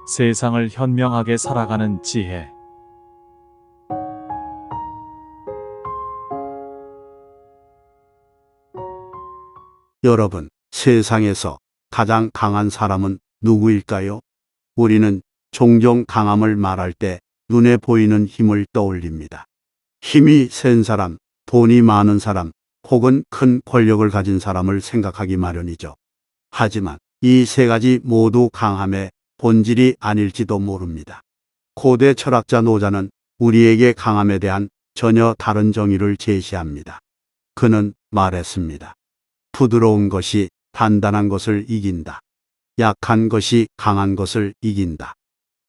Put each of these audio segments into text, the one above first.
세상을 현명하게 살아가는 지혜. 여러분, 세상에서 가장 강한 사람은 누구일까요? 우리는 종종 강함을 말할 때 눈에 보이는 힘을 떠올립니다. 힘이 센 사람, 돈이 많은 사람, 혹은 큰 권력을 가진 사람을 생각하기 마련이죠. 하지만 이 세 가지 모두 강함의 본질이 아닐지도 모릅니다. 고대 철학자 노자는 우리에게 강함에 대한 전혀 다른 정의를 제시합니다. 그는 말했습니다. 부드러운 것이 단단한 것을 이긴다. 약한 것이 강한 것을 이긴다.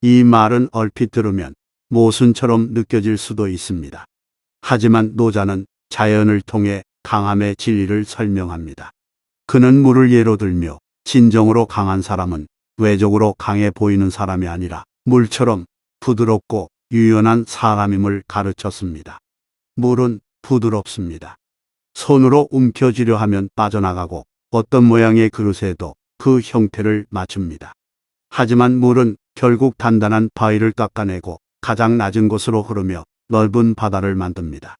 이 말은 얼핏 들으면 모순처럼 느껴질 수도 있습니다. 하지만 노자는 자연을 통해 강함의 진리를 설명합니다. 그는 물을 예로 들며 진정으로 강한 사람은 외적으로 강해 보이는 사람이 아니라 물처럼 부드럽고 유연한 사람임을 가르쳤습니다. 물은 부드럽습니다. 손으로 움켜쥐려 하면 빠져나가고 어떤 모양의 그릇에도 그 형태를 맞춥니다. 하지만 물은 결국 단단한 바위를 깎아내고 가장 낮은 곳으로 흐르며 넓은 바다를 만듭니다.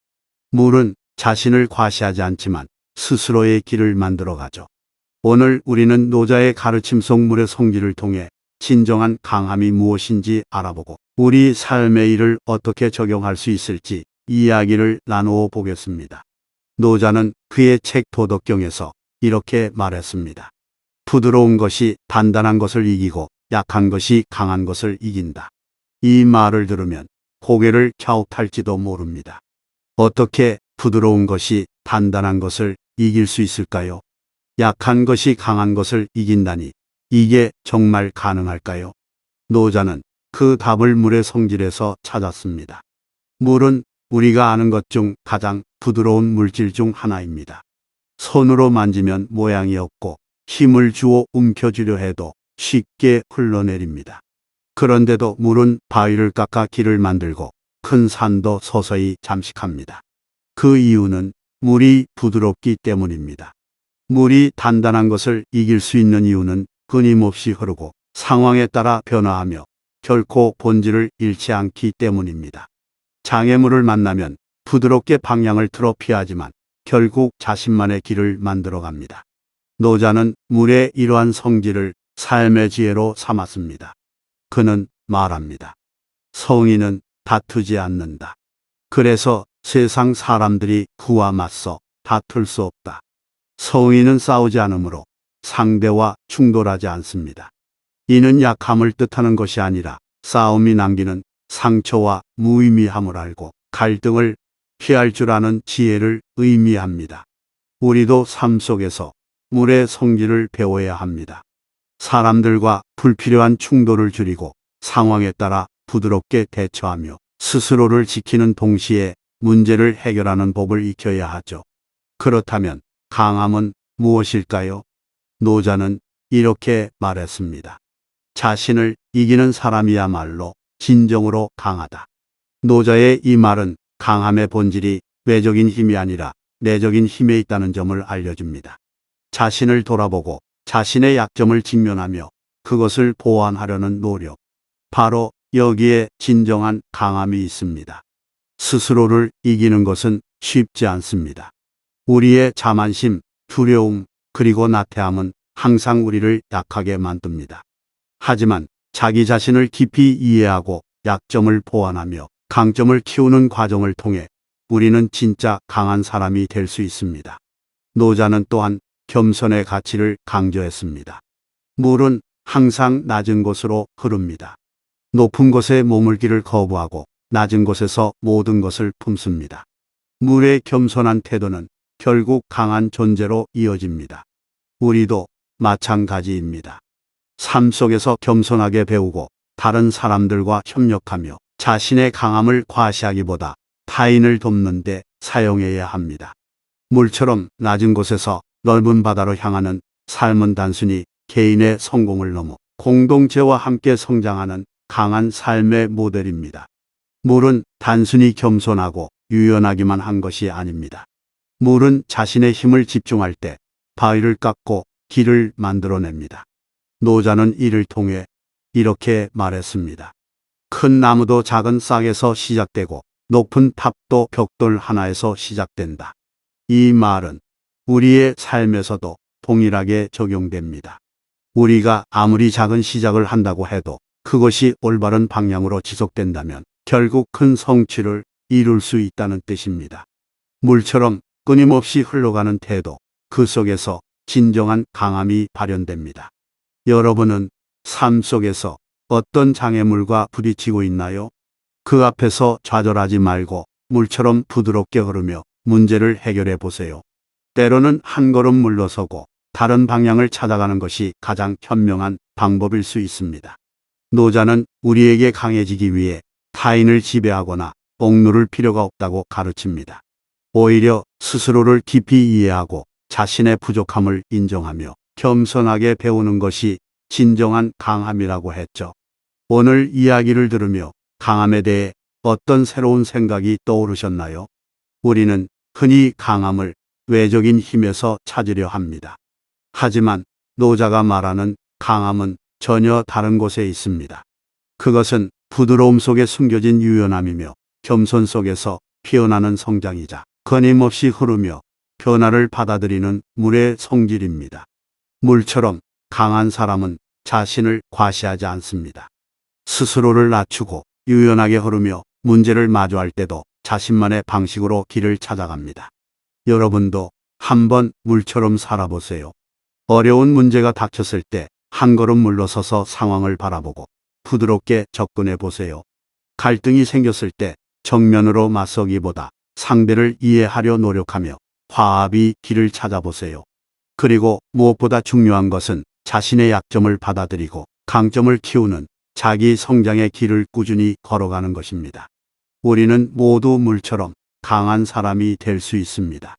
물은 자신을 과시하지 않지만 스스로의 길을 만들어가죠. 오늘 우리는 노자의 가르침 속 물의 성질을 통해 진정한 강함이 무엇인지 알아보고 우리 삶의 일을 어떻게 적용할 수 있을지 이야기를 나누어 보겠습니다. 노자는 그의 책 도덕경에서 이렇게 말했습니다. 부드러운 것이 단단한 것을 이기고 약한 것이 강한 것을 이긴다. 이 말을 들으면 고개를 갸웃할지도 모릅니다. 어떻게 부드러운 것이 단단한 것을 이길 수 있을까요? 약한 것이 강한 것을 이긴다니 이게 정말 가능할까요? 노자는 그 답을 물의 성질에서 찾았습니다. 물은 우리가 아는 것 중 가장 부드러운 물질 중 하나입니다. 손으로 만지면 모양이 없고 힘을 주어 움켜쥐려 해도 쉽게 흘러내립니다. 그런데도 물은 바위를 깎아 길을 만들고 큰 산도 서서히 잠식합니다. 그 이유는 물이 부드럽기 때문입니다. 물이 단단한 것을 이길 수 있는 이유는 끊임없이 흐르고 상황에 따라 변화하며 결코 본질을 잃지 않기 때문입니다. 장애물을 만나면 부드럽게 방향을 틀어 피하지만 결국 자신만의 길을 만들어갑니다. 노자는 물의 이러한 성질을 삶의 지혜로 삼았습니다. 그는 말합니다. 성인은 다투지 않는다. 그래서 세상 사람들이 그와 맞서 다툴 수 없다. 성인은 싸우지 않으므로 상대와 충돌하지 않습니다. 이는 약함을 뜻하는 것이 아니라 싸움이 남기는 상처와 무의미함을 알고 갈등을 피할 줄 아는 지혜를 의미합니다. 우리도 삶 속에서 물의 성질을 배워야 합니다. 사람들과 불필요한 충돌을 줄이고 상황에 따라 부드럽게 대처하며 스스로를 지키는 동시에 문제를 해결하는 법을 익혀야 하죠. 그렇다면 강함은 무엇일까요? 노자는 이렇게 말했습니다. 자신을 이기는 사람이야말로 진정으로 강하다. 노자의 이 말은 강함의 본질이 외적인 힘이 아니라 내적인 힘에 있다는 점을 알려줍니다. 자신을 돌아보고 자신의 약점을 직면하며 그것을 보완하려는 노력. 바로 여기에 진정한 강함이 있습니다. 스스로를 이기는 것은 쉽지 않습니다. 우리의 자만심, 두려움, 그리고 나태함은 항상 우리를 약하게 만듭니다. 하지만 자기 자신을 깊이 이해하고 약점을 보완하며 강점을 키우는 과정을 통해 우리는 진짜 강한 사람이 될 수 있습니다. 노자는 또한 겸손의 가치를 강조했습니다. 물은 항상 낮은 곳으로 흐릅니다. 높은 곳에 머물기를 거부하고 낮은 곳에서 모든 것을 품습니다. 물의 겸손한 태도는 결국 강한 존재로 이어집니다. 우리도 마찬가지입니다. 삶 속에서 겸손하게 배우고 다른 사람들과 협력하며 자신의 강함을 과시하기보다 타인을 돕는 데 사용해야 합니다. 물처럼 낮은 곳에서 넓은 바다로 향하는 삶은 단순히 개인의 성공을 넘어 공동체와 함께 성장하는 강한 삶의 모델입니다. 물은 단순히 겸손하고 유연하기만 한 것이 아닙니다. 물은 자신의 힘을 집중할 때 바위를 깎고 길을 만들어냅니다. 노자는 이를 통해 이렇게 말했습니다. 큰 나무도 작은 싹에서 시작되고 높은 탑도 벽돌 하나에서 시작된다. 이 말은 우리의 삶에서도 동일하게 적용됩니다. 우리가 아무리 작은 시작을 한다고 해도 그것이 올바른 방향으로 지속된다면 결국 큰 성취를 이룰 수 있다는 뜻입니다. 물처럼 끊임없이 흘러가는 태도, 그 속에서 진정한 강함이 발현됩니다. 여러분은 삶 속에서 어떤 장애물과 부딪히고 있나요? 그 앞에서 좌절하지 말고 물처럼 부드럽게 흐르며 문제를 해결해 보세요. 때로는 한 걸음 물러서고 다른 방향을 찾아가는 것이 가장 현명한 방법일 수 있습니다. 노자는 우리에게 강해지기 위해 타인을 지배하거나 억누를 필요가 없다고 가르칩니다. 오히려 스스로를 깊이 이해하고 자신의 부족함을 인정하며 겸손하게 배우는 것이 진정한 강함이라고 했죠. 오늘 이야기를 들으며 강함에 대해 어떤 새로운 생각이 떠오르셨나요? 우리는 흔히 강함을 외적인 힘에서 찾으려 합니다. 하지만 노자가 말하는 강함은 전혀 다른 곳에 있습니다. 그것은 부드러움 속에 숨겨진 유연함이며 겸손 속에서 피어나는 성장이자 끊임없이 흐르며 변화를 받아들이는 물의 성질입니다. 물처럼 강한 사람은 자신을 과시하지 않습니다. 스스로를 낮추고 유연하게 흐르며 문제를 마주할 때도 자신만의 방식으로 길을 찾아갑니다. 여러분도 한번 물처럼 살아보세요. 어려운 문제가 닥쳤을 때 한 걸음 물러서서 상황을 바라보고 부드럽게 접근해 보세요. 갈등이 생겼을 때 정면으로 맞서기보다 상대를 이해하려 노력하며 화합이 길을 찾아보세요. 그리고 무엇보다 중요한 것은 자신의 약점을 받아들이고 강점을 키우는 자기 성장의 길을 꾸준히 걸어가는 것입니다. 우리는 모두 물처럼 강한 사람이 될 수 있습니다.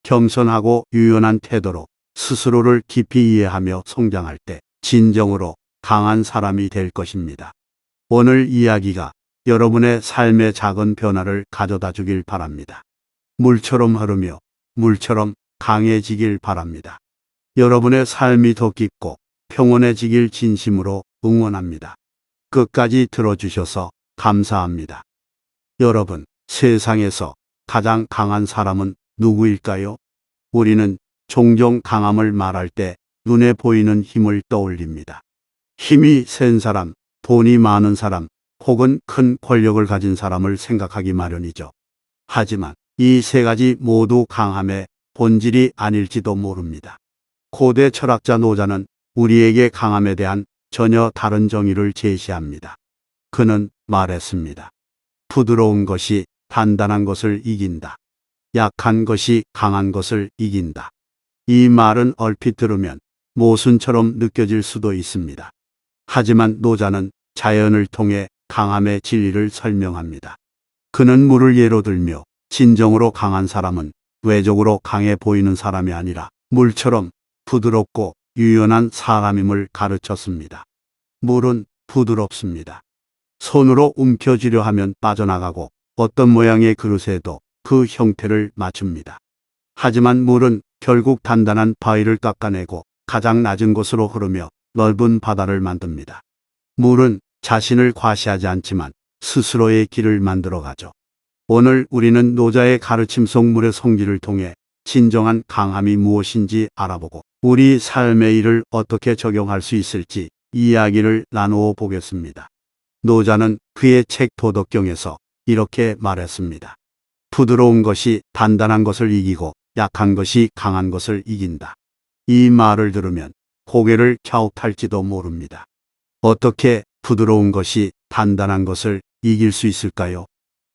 겸손하고 유연한 태도로 스스로를 깊이 이해하며 성장할 때 진정으로 강한 사람이 될 것입니다. 오늘 이야기가 여러분의 삶의 작은 변화를 가져다 주길 바랍니다. 물처럼 흐르며 물처럼 강해지길 바랍니다. 여러분의 삶이 더 깊고 평온해지길 진심으로 응원합니다. 끝까지 들어주셔서 감사합니다. 여러분, 세상에서 가장 강한 사람은 누구일까요? 우리는 종종 강함을 말할 때 눈에 보이는 힘을 떠올립니다. 힘이 센 사람, 돈이 많은 사람, 혹은 큰 권력을 가진 사람을 생각하기 마련이죠. 하지만 이 세 가지 모두 강함의 본질이 아닐지도 모릅니다. 고대 철학자 노자는 우리에게 강함에 대한 전혀 다른 정의를 제시합니다. 그는 말했습니다. 부드러운 것이 단단한 것을 이긴다. 약한 것이 강한 것을 이긴다. 이 말은 얼핏 들으면 모순처럼 느껴질 수도 있습니다. 하지만 노자는 자연을 통해 강함의 진리를 설명합니다. 그는 물을 예로 들며 진정으로 강한 사람은 외적으로 강해 보이는 사람이 아니라 물처럼 부드럽고 유연한 사람임을 가르쳤습니다. 물은 부드럽습니다. 손으로 움켜쥐려 하면 빠져나가고 어떤 모양의 그릇에도 그 형태를 맞춥니다. 하지만 물은 결국 단단한 바위를 깎아내고 가장 낮은 곳으로 흐르며 넓은 바다를 만듭니다. 물은 자신을 과시하지 않지만 스스로의 길을 만들어가죠. 오늘 우리는 노자의 가르침 속 물의 성질을 통해 진정한 강함이 무엇인지 알아보고 우리 삶의 일을 어떻게 적용할 수 있을지 이야기를 나누어 보겠습니다. 노자는 그의 책 도덕경에서 이렇게 말했습니다. 부드러운 것이 단단한 것을 이기고 약한 것이 강한 것을 이긴다. 이 말을 들으면 고개를 갸웃할지도 모릅니다. 어떻게 부드러운 것이 단단한 것을 이길 수 있을까요?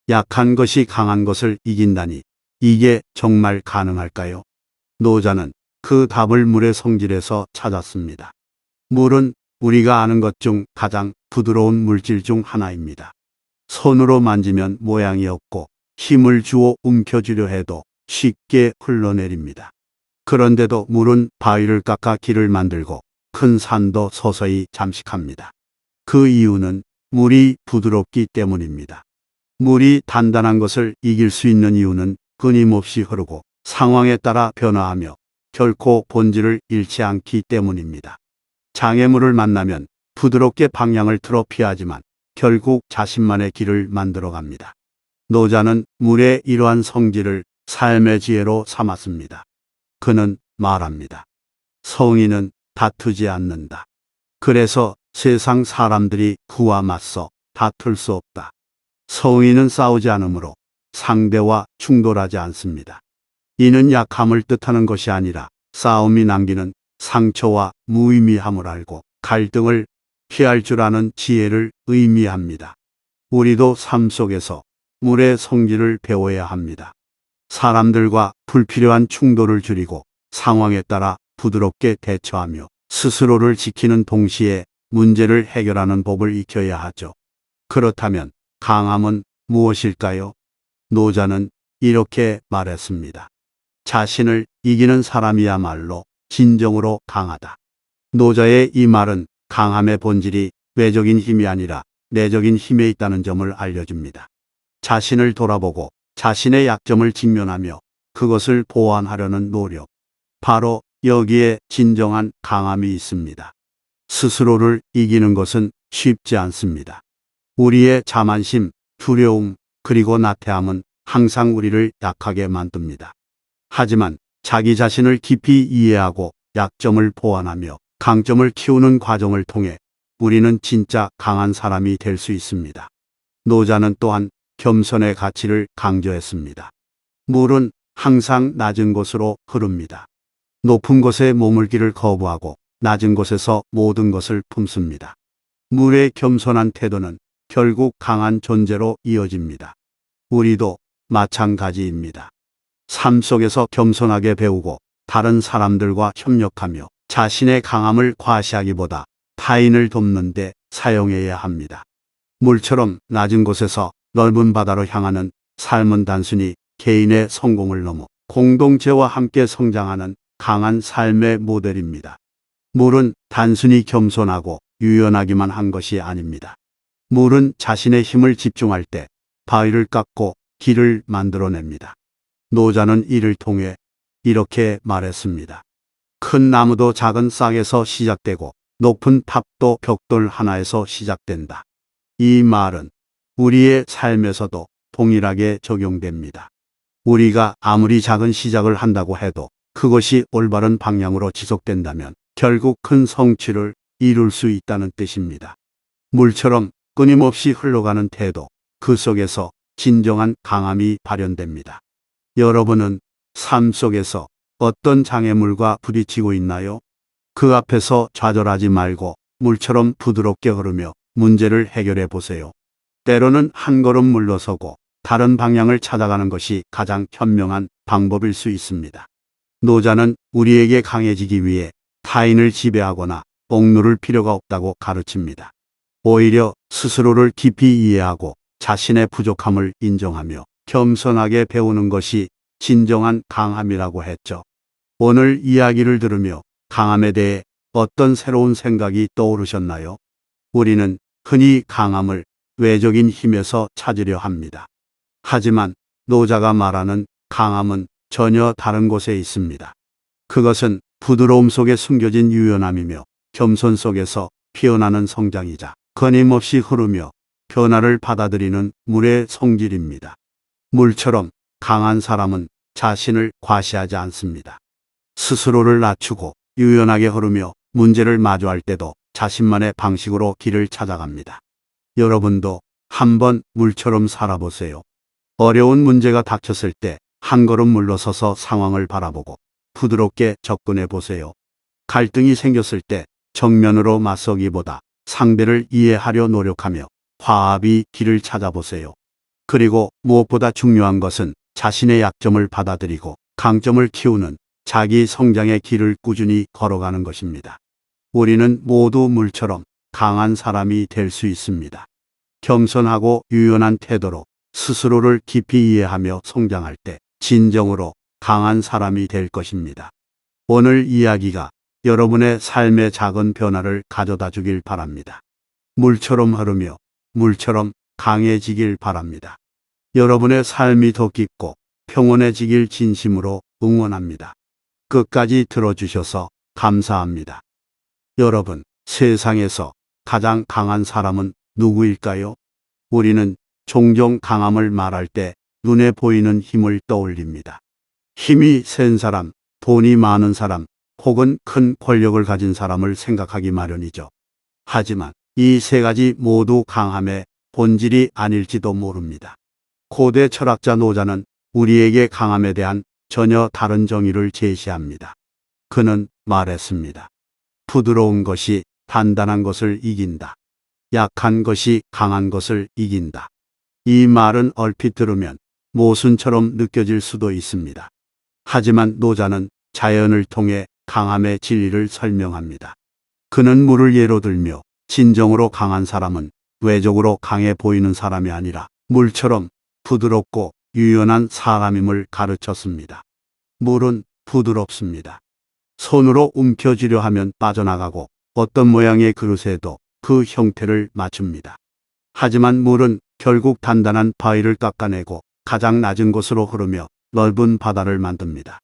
약한 것이 강한 것을 이긴다니 이게 정말 가능할까요? 노자는 그 답을 물의 성질에서 찾았습니다. 물은 우리가 아는 것 중 가장 부드러운 물질 중 하나입니다. 손으로 만지면 모양이 없고 힘을 주어 움켜쥐려 해도 쉽게 흘러내립니다. 그런데도 물은 바위를 깎아 길을 만들고 큰 산도 서서히 잠식합니다. 그 이유는 물이 부드럽기 때문입니다. 물이 단단한 것을 이길 수 있는 이유는 끊임없이 흐르고 상황에 따라 변화하며 결코 본질을 잃지 않기 때문입니다. 장애물을 만나면 부드럽게 방향을 틀어 피하지만 결국 자신만의 길을 만들어 갑니다. 노자는 물의 이러한 성질을 삶의 지혜로 삼았습니다. 그는 말합니다. 성인은 다투지 않는다. 그래서 세상 사람들이 그와 맞서 다툴 수 없다. 성인은 싸우지 않으므로 상대와 충돌하지 않습니다. 이는 약함을 뜻하는 것이 아니라 싸움이 남기는 상처와 무의미함을 알고 갈등을 피할 줄 아는 지혜를 의미합니다. 우리도 삶 속에서 물의 성질을 배워야 합니다. 사람들과 불필요한 충돌을 줄이고 상황에 따라 부드럽게 대처하며 스스로를 지키는 동시에 문제를 해결하는 법을 익혀야 하죠. 그렇다면 강함은 무엇일까요? 노자는 이렇게 말했습니다. 자신을 이기는 사람이야말로 진정으로 강하다. 노자의 이 말은 강함의 본질이 외적인 힘이 아니라 내적인 힘에 있다는 점을 알려줍니다. 자신을 돌아보고 자신의 약점을 직면하며 그것을 보완하려는 노력. 바로 여기에 진정한 강함이 있습니다. 스스로를 이기는 것은 쉽지 않습니다. 우리의 자만심, 두려움, 그리고 나태함은 항상 우리를 약하게 만듭니다. 하지만 자기 자신을 깊이 이해하고 약점을 보완하며 강점을 키우는 과정을 통해 우리는 진짜 강한 사람이 될 수 있습니다. 노자는 또한 겸손의 가치를 강조했습니다. 물은 항상 낮은 곳으로 흐릅니다. 높은 곳에 머물기를 거부하고 낮은 곳에서 모든 것을 품습니다. 물의 겸손한 태도는 결국 강한 존재로 이어집니다. 우리도 마찬가지입니다. 삶 속에서 겸손하게 배우고 다른 사람들과 협력하며 자신의 강함을 과시하기보다 타인을 돕는 데 사용해야 합니다. 물처럼 낮은 곳에서 넓은 바다로 향하는 삶은 단순히 개인의 성공을 넘어 공동체와 함께 성장하는 강한 삶의 모델입니다. 물은 단순히 겸손하고 유연하기만 한 것이 아닙니다. 물은 자신의 힘을 집중할 때 바위를 깎고 길을 만들어냅니다. 노자는 이를 통해 이렇게 말했습니다. 큰 나무도 작은 싹에서 시작되고 높은 탑도 벽돌 하나에서 시작된다. 이 말은 우리의 삶에서도 동일하게 적용됩니다. 우리가 아무리 작은 시작을 한다고 해도 그것이 올바른 방향으로 지속된다면 결국 큰 성취를 이룰 수 있다는 뜻입니다. 물처럼 끊임없이 흘러가는 태도, 그 속에서 진정한 강함이 발현됩니다. 여러분은 삶 속에서 어떤 장애물과 부딪히고 있나요? 그 앞에서 좌절하지 말고 물처럼 부드럽게 흐르며 문제를 해결해 보세요. 때로는 한 걸음 물러서고 다른 방향을 찾아가는 것이 가장 현명한 방법일 수 있습니다. 노자는 우리에게 강해지기 위해 타인을 지배하거나 억누를 필요가 없다고 가르칩니다. 오히려 스스로를 깊이 이해하고 자신의 부족함을 인정하며 겸손하게 배우는 것이 진정한 강함이라고 했죠. 오늘 이야기를 들으며 강함에 대해 어떤 새로운 생각이 떠오르셨나요? 우리는 흔히 강함을 외적인 힘에서 찾으려 합니다. 하지만 노자가 말하는 강함은 전혀 다른 곳에 있습니다. 그것은 부드러움 속에 숨겨진 유연함이며 겸손 속에서 피어나는 성장이자 끊임없이 흐르며 변화를 받아들이는 물의 성질입니다. 물처럼 강한 사람은 자신을 과시하지 않습니다. 스스로를 낮추고 유연하게 흐르며 문제를 마주할 때도 자신만의 방식으로 길을 찾아갑니다. 여러분도 한번 물처럼 살아보세요. 어려운 문제가 닥쳤을 때 한 걸음 물러서서 상황을 바라보고 부드럽게 접근해 보세요. 갈등이 생겼을 때 정면으로 맞서기보다 상대를 이해하려 노력하며 화합의 길을 찾아보세요. 그리고 무엇보다 중요한 것은 자신의 약점을 받아들이고 강점을 키우는 자기 성장의 길을 꾸준히 걸어가는 것입니다. 우리는 모두 물처럼 강한 사람이 될 수 있습니다. 겸손하고 유연한 태도로 스스로를 깊이 이해하며 성장할 때 진정으로 강한 사람이 될 것입니다. 오늘 이야기가 여러분의 삶의 작은 변화를 가져다 주길 바랍니다. 물처럼 흐르며 물처럼 강해지길 바랍니다. 여러분의 삶이 더 깊고 평온해지길 진심으로 응원합니다. 끝까지 들어주셔서 감사합니다. 여러분, 세상에서 가장 강한 사람은 누구일까요? 우리는 종종 강함을 말할 때 눈에 보이는 힘을 떠올립니다. 힘이 센 사람, 돈이 많은 사람, 혹은 큰 권력을 가진 사람을 생각하기 마련이죠. 하지만 이 세 가지 모두 강함의 본질이 아닐지도 모릅니다. 고대 철학자 노자는 우리에게 강함에 대한 전혀 다른 정의를 제시합니다. 그는 말했습니다. 부드러운 것이 단단한 것을 이긴다. 약한 것이 강한 것을 이긴다. 이 말은 얼핏 들으면 모순처럼 느껴질 수도 있습니다. 하지만 노자는 자연을 통해 강함의 진리를 설명합니다. 그는 물을 예로 들며 진정으로 강한 사람은 외적으로 강해 보이는 사람이 아니라 물처럼 부드럽고 유연한 사람임을 가르쳤습니다. 물은 부드럽습니다. 손으로 움켜쥐려 하면 빠져나가고 어떤 모양의 그릇에도 그 형태를 맞춥니다. 하지만 물은 결국 단단한 바위를 깎아내고 가장 낮은 곳으로 흐르며 넓은 바다를 만듭니다.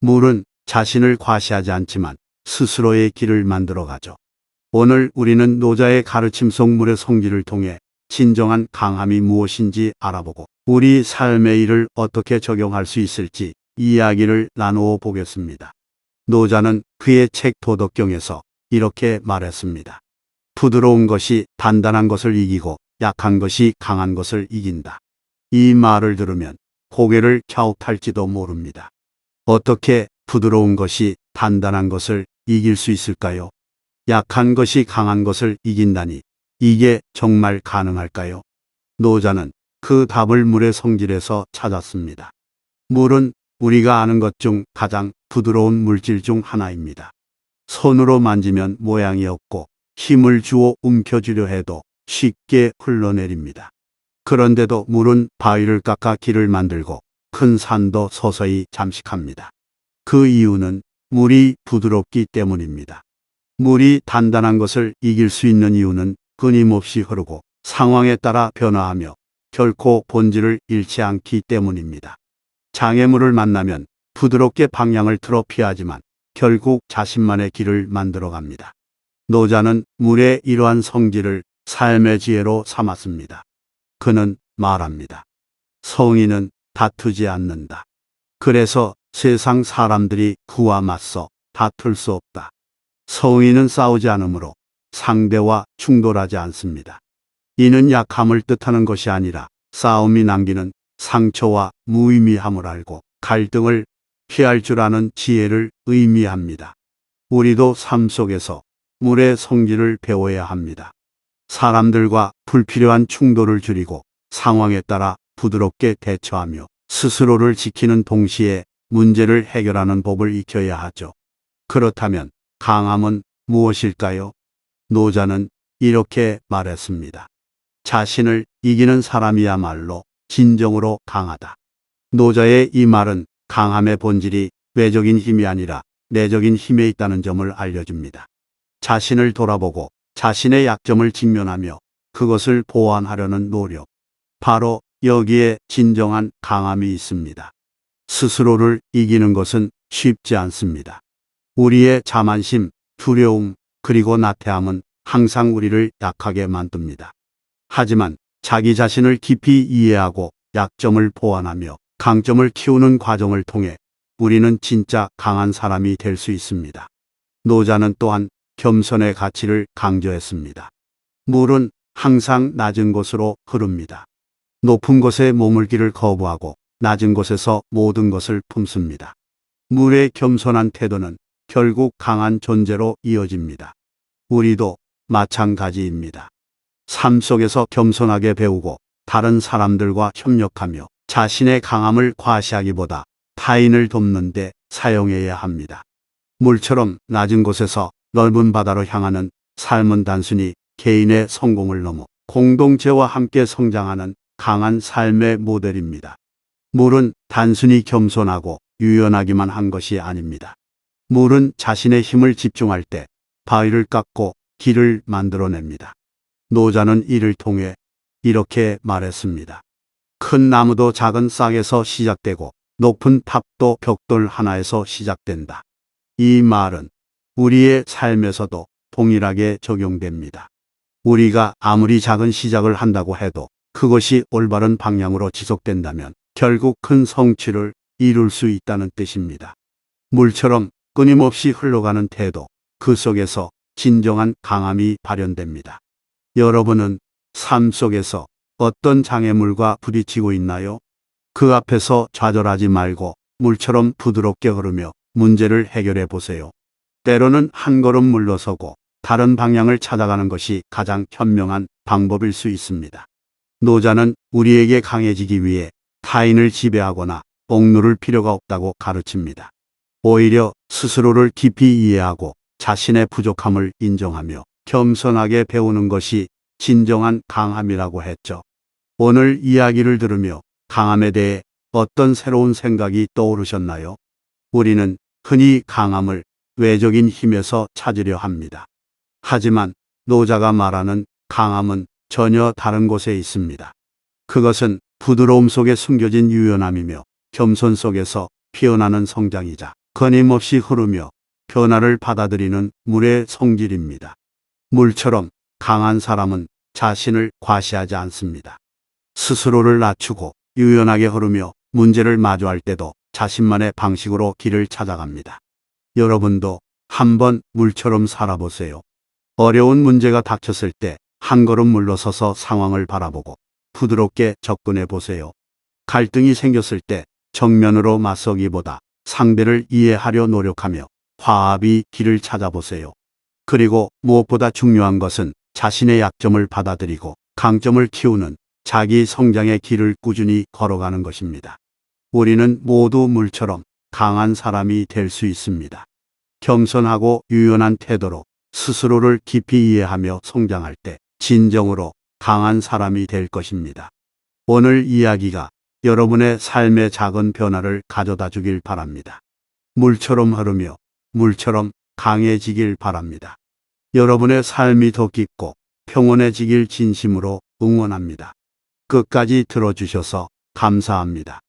물은 자신을 과시하지 않지만 스스로의 길을 만들어가죠. 오늘 우리는 노자의 가르침 속 물의 성질을 통해 진정한 강함이 무엇인지 알아보고 우리 삶의 일을 어떻게 적용할 수 있을지 이야기를 나누어 보겠습니다. 노자는 그의 책 도덕경에서 이렇게 말했습니다. 부드러운 것이 단단한 것을 이기고 약한 것이 강한 것을 이긴다. 이 말을 들으면 고개를 갸웃할지도 모릅니다. 어떻게 부드러운 것이 단단한 것을 이길 수 있을까요? 약한 것이 강한 것을 이긴다니 이게 정말 가능할까요? 노자는 그 답을 물의 성질에서 찾았습니다. 물은 우리가 아는 것 중 가장 부드러운 물질 중 하나입니다. 손으로 만지면 모양이 없고 힘을 주어 움켜쥐려 해도 쉽게 흘러내립니다. 그런데도 물은 바위를 깎아 길을 만들고 큰 산도 서서히 잠식합니다. 그 이유는 물이 부드럽기 때문입니다. 물이 단단한 것을 이길 수 있는 이유는 끊임없이 흐르고 상황에 따라 변화하며 결코 본질을 잃지 않기 때문입니다. 장애물을 만나면 부드럽게 방향을 틀어 피하지만 결국 자신만의 길을 만들어갑니다. 노자는 물의 이러한 성질을 삶의 지혜로 삼았습니다. 그는 말합니다. 성인은 다투지 않는다. 그래서 세상 사람들이 그와 맞서 다툴 수 없다. 성인은 싸우지 않으므로 상대와 충돌하지 않습니다. 이는 약함을 뜻하는 것이 아니라 싸움이 남기는 상처와 무의미함을 알고 갈등을 피할 줄 아는 지혜를 의미합니다. 우리도 삶 속에서 물의 성질을 배워야 합니다. 사람들과 불필요한 충돌을 줄이고 상황에 따라 부드럽게 대처하며 스스로를 지키는 동시에 문제를 해결하는 법을 익혀야 하죠. 그렇다면 강함은 무엇일까요? 노자는 이렇게 말했습니다. 자신을 이기는 사람이야말로 진정으로 강하다. 노자의 이 말은 강함의 본질이 외적인 힘이 아니라 내적인 힘에 있다는 점을 알려줍니다. 자신을 돌아보고 자신의 약점을 직면하며 그것을 보완하려는 노력. 바로 여기에 진정한 강함이 있습니다. 스스로를 이기는 것은 쉽지 않습니다. 우리의 자만심, 두려움, 그리고 나태함은 항상 우리를 약하게 만듭니다. 하지만 자기 자신을 깊이 이해하고 약점을 보완하며 강점을 키우는 과정을 통해 우리는 진짜 강한 사람이 될 수 있습니다. 노자는 또한 겸손의 가치를 강조했습니다. 물은 항상 낮은 곳으로 흐릅니다. 높은 곳에 머물기를 거부하고 낮은 곳에서 모든 것을 품습니다. 물의 겸손한 태도는 결국 강한 존재로 이어집니다. 우리도 마찬가지입니다. 삶 속에서 겸손하게 배우고 다른 사람들과 협력하며 자신의 강함을 과시하기보다 타인을 돕는 데 사용해야 합니다. 물처럼 낮은 곳에서 넓은 바다로 향하는 삶은 단순히 개인의 성공을 넘어 공동체와 함께 성장하는 강한 삶의 모델입니다. 물은 단순히 겸손하고 유연하기만 한 것이 아닙니다. 물은 자신의 힘을 집중할 때 바위를 깎고 길을 만들어냅니다. 노자는 이를 통해 이렇게 말했습니다. 큰 나무도 작은 싹에서 시작되고 높은 탑도 벽돌 하나에서 시작된다. 이 말은 우리의 삶에서도 동일하게 적용됩니다. 우리가 아무리 작은 시작을 한다고 해도 그것이 올바른 방향으로 지속된다면 결국 큰 성취를 이룰 수 있다는 뜻입니다. 물처럼 끊임없이 흘러가는 태도, 그 속에서 진정한 강함이 발현됩니다. 여러분은 삶 속에서 어떤 장애물과 부딪히고 있나요? 그 앞에서 좌절하지 말고 물처럼 부드럽게 흐르며 문제를 해결해 보세요. 때로는 한 걸음 물러서고 다른 방향을 찾아가는 것이 가장 현명한 방법일 수 있습니다. 노자는 우리에게 강해지기 위해 타인을 지배하거나 억누를 필요가 없다고 가르칩니다. 오히려 스스로를 깊이 이해하고 자신의 부족함을 인정하며 겸손하게 배우는 것이 진정한 강함이라고 했죠. 오늘 이야기를 들으며 강함에 대해 어떤 새로운 생각이 떠오르셨나요? 우리는 흔히 강함을 외적인 힘에서 찾으려 합니다. 하지만 노자가 말하는 강함은 전혀 다른 곳에 있습니다. 그것은 부드러움 속에 숨겨진 유연함이며 겸손 속에서 피어나는 성장이자 끊임없이 흐르며 변화를 받아들이는 물의 성질입니다. 물처럼 강한 사람은 자신을 과시하지 않습니다. 스스로를 낮추고 유연하게 흐르며 문제를 마주할 때도 자신만의 방식으로 길을 찾아갑니다. 여러분도 한번 물처럼 살아보세요. 어려운 문제가 닥쳤을 때 한 걸음 물러서서 상황을 바라보고 부드럽게 접근해 보세요. 갈등이 생겼을 때 정면으로 맞서기보다 상대를 이해하려 노력하며 화합의 길을 찾아보세요. 그리고 무엇보다 중요한 것은 자신의 약점을 받아들이고 강점을 키우는 자기 성장의 길을 꾸준히 걸어가는 것입니다. 우리는 모두 물처럼 강한 사람이 될 수 있습니다. 겸손하고 유연한 태도로 스스로를 깊이 이해하며 성장할 때 진정으로 강한 사람이 될 것입니다. 오늘 이야기가 여러분의 삶의 작은 변화를 가져다 주길 바랍니다. 물처럼 흐르며 물처럼 강해지길 바랍니다. 여러분의 삶이 더 깊고 평온해지길 진심으로 응원합니다. 끝까지 들어주셔서 감사합니다.